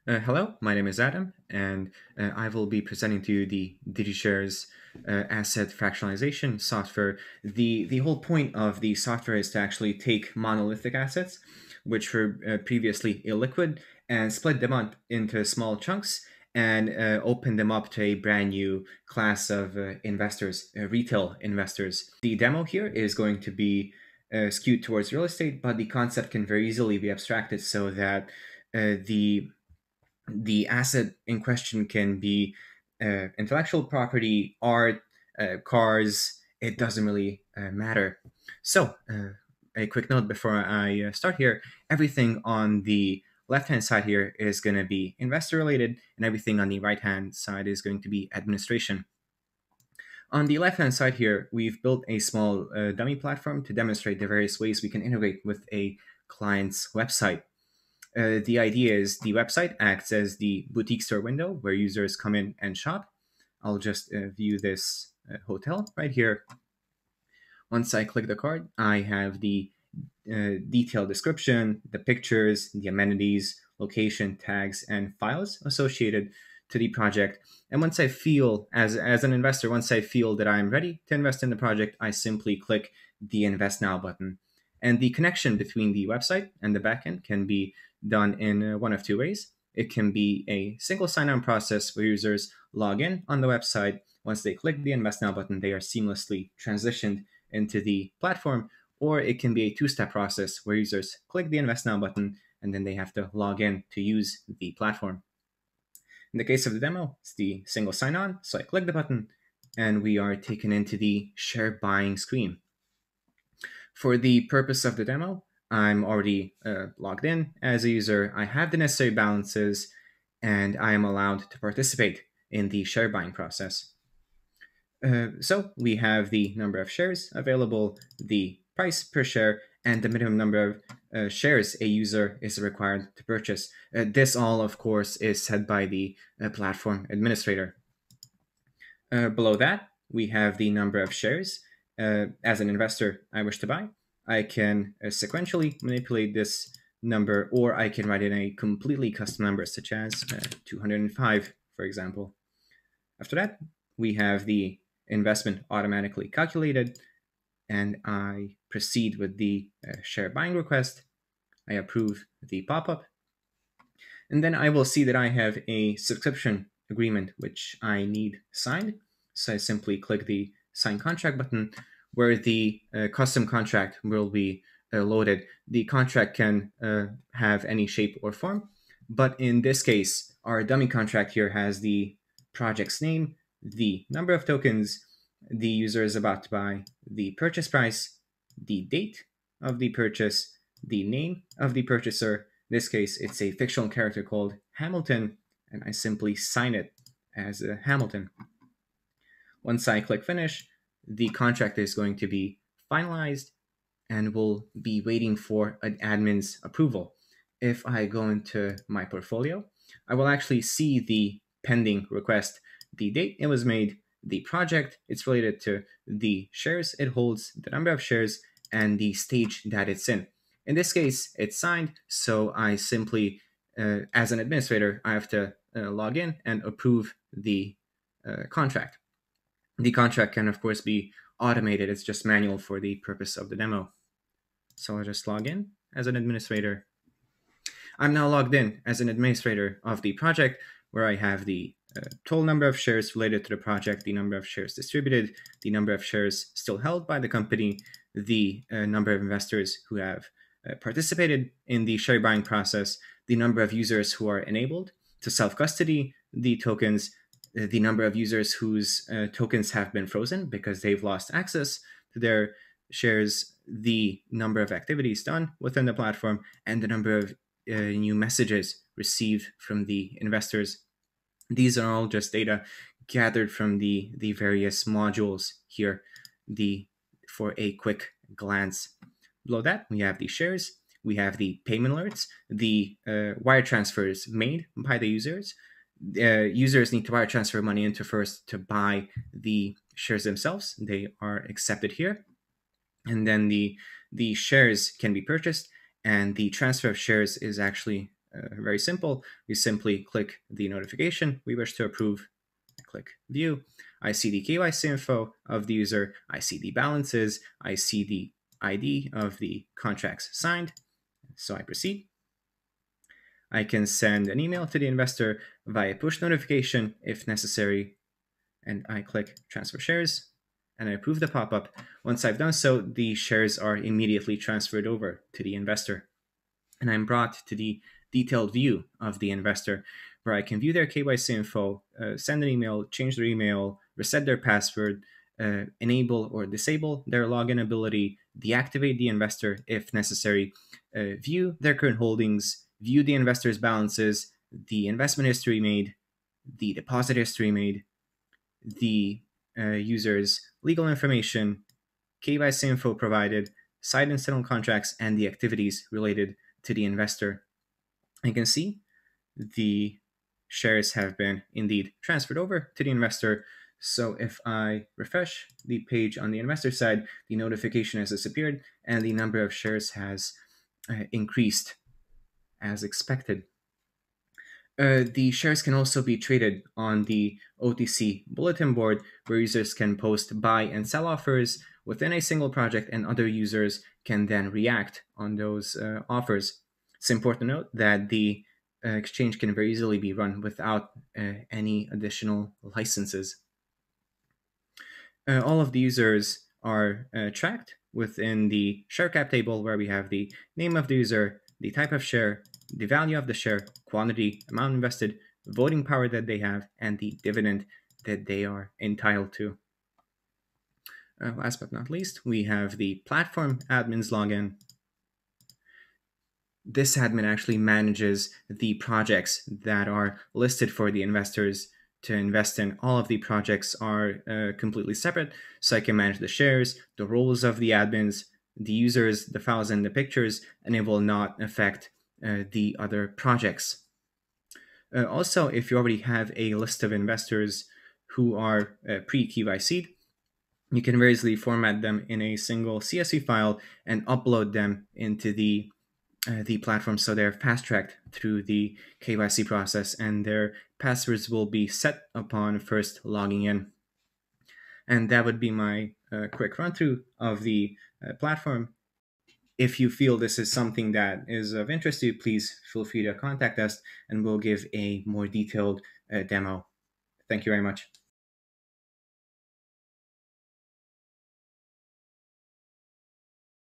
Hello, my name is Adam, and I will be presenting to you the DigiShares asset fractionalization software. The whole point of the software is to actually take monolithic assets, which were previously illiquid, and split them up into small chunks and open them up to a brand new class of investors, retail investors. The demo here is going to be skewed towards real estate, but the concept can very easily be abstracted so that the asset in question can be intellectual property, art, cars. It doesn't really matter. So, a quick note before I start here: everything on the left-hand side here is going to be investor-related, and everything on the right-hand side is going to be administration. On the left-hand side here, we've built a small dummy platform to demonstrate the various ways we can integrate with a client's website. The idea is the website acts as the boutique store window where users come in and shop. I'll just view this hotel right here. Once I click the card, I have the detailed description, the pictures, the amenities, location, tags, and files associated to the project. And once I feel, as an investor, once I feel that I'm ready to invest in the project, I simply click the Invest Now button. And the connection between the website and the backend can be done in one of two ways. It can be a single sign-on process where users log in on the website. Once they click the Invest Now button, they are seamlessly transitioned into the platform, or it can be a two-step process where users click the Invest Now button and then they have to log in to use the platform. In the case of the demo, it's the single sign-on, so I click the button and we are taken into the share buying screen. For the purpose of the demo, I'm already logged in as a user. I have the necessary balances and I am allowed to participate in the share buying process. So we have the number of shares available, the price per share, and the minimum number of shares a user is required to purchase. This all, of course, is set by the platform administrator. Below that, we have the number of shares. As an investor I wish to buy, I can sequentially manipulate this number, or I can write in a completely custom number, such as 205, for example. After that, we have the investment automatically calculated, and I proceed with the share buying request. I approve the pop-up, and then I will see that I have a subscription agreement which I need signed. So I simply click the sign contract button, where the custom contract will be loaded. The contract can have any shape or form, but in this case, our dummy contract here has the project's name, the number of tokens the user is about to buy, the purchase price, the date of the purchase, the name of the purchaser. In this case, it's a fictional character called Hamilton, and I simply sign it as Hamilton. Once I click finish, the contract is going to be finalized and will be waiting for an admin's approval. If I go into my portfolio, I will actually see the pending request, the date it was made, the project it's related to, the shares it holds, the number of shares, and the stage that it's in. In this case, it's signed, so I simply, as an administrator, I have to log in and approve the contract. The contract can, of course, be automated. It's just manual for the purpose of the demo. So I'll just log in as an administrator. I'm now logged in as an administrator of the project, where I have the total number of shares related to the project, the number of shares distributed, the number of shares still held by the company, the number of investors who have participated in the share buying process, the number of users who are enabled to self-custody the tokens, the number of users whose tokens have been frozen because they've lost access to their shares, the number of activities done within the platform, and the number of new messages received from the investors. These are all just data gathered from the various modules here, for a quick glance. Below that, we have the shares, we have the payment alerts, the wire transfers made by the users. Users need to wire transfer money into first to buy the shares themselves. They are accepted here. And then the shares can be purchased, and the transfer of shares is actually very simple. We simply click the notification we wish to approve. I click view. I see the KYC info of the user. I see the balances. I see the ID of the contracts signed. So I proceed. I can send an email to the investor via push notification if necessary. And I click transfer shares and I approve the pop-up. Once I've done so, the shares are immediately transferred over to the investor. And I'm brought to the detailed view of the investor where I can view their KYC info, send an email, change their email, reset their password, enable or disable their login ability, deactivate the investor if necessary, view their current holdings, view the investor's balances, the investment history made, the deposit history made, the user's legal information, KYC info provided, signed and settled contracts, and the activities related to the investor. You can see the shares have been indeed transferred over to the investor. So if I refresh the page on the investor side, the notification has disappeared and the number of shares has increased as expected. The shares can also be traded on the OTC bulletin board, where users can post buy and sell offers within a single project, and other users can then react on those offers. It's important to note that the exchange can very easily be run without any additional licenses. All of the users are tracked within the share cap table, where we have the name of the user, the type of share, the value of the share, quantity, amount invested, voting power that they have, and the dividend that they are entitled to. Last but not least, we have the platform admin's login. This admin actually manages the projects that are listed for the investors to invest in. All of the projects are completely separate, so I can manage the shares, the roles of the admins, the users, the files, and the pictures, and it will not affect the other projects. Also, if you already have a list of investors who are pre-KYC'd, you can very easily format them in a single CSV file and upload them into the platform, so they're fast-tracked through the KYC process, and their passwords will be set upon first logging in. And that would be my quick run-through of the platform. If you feel this is something that is of interest to you, please feel free to contact us and we'll give a more detailed demo. Thank you very much.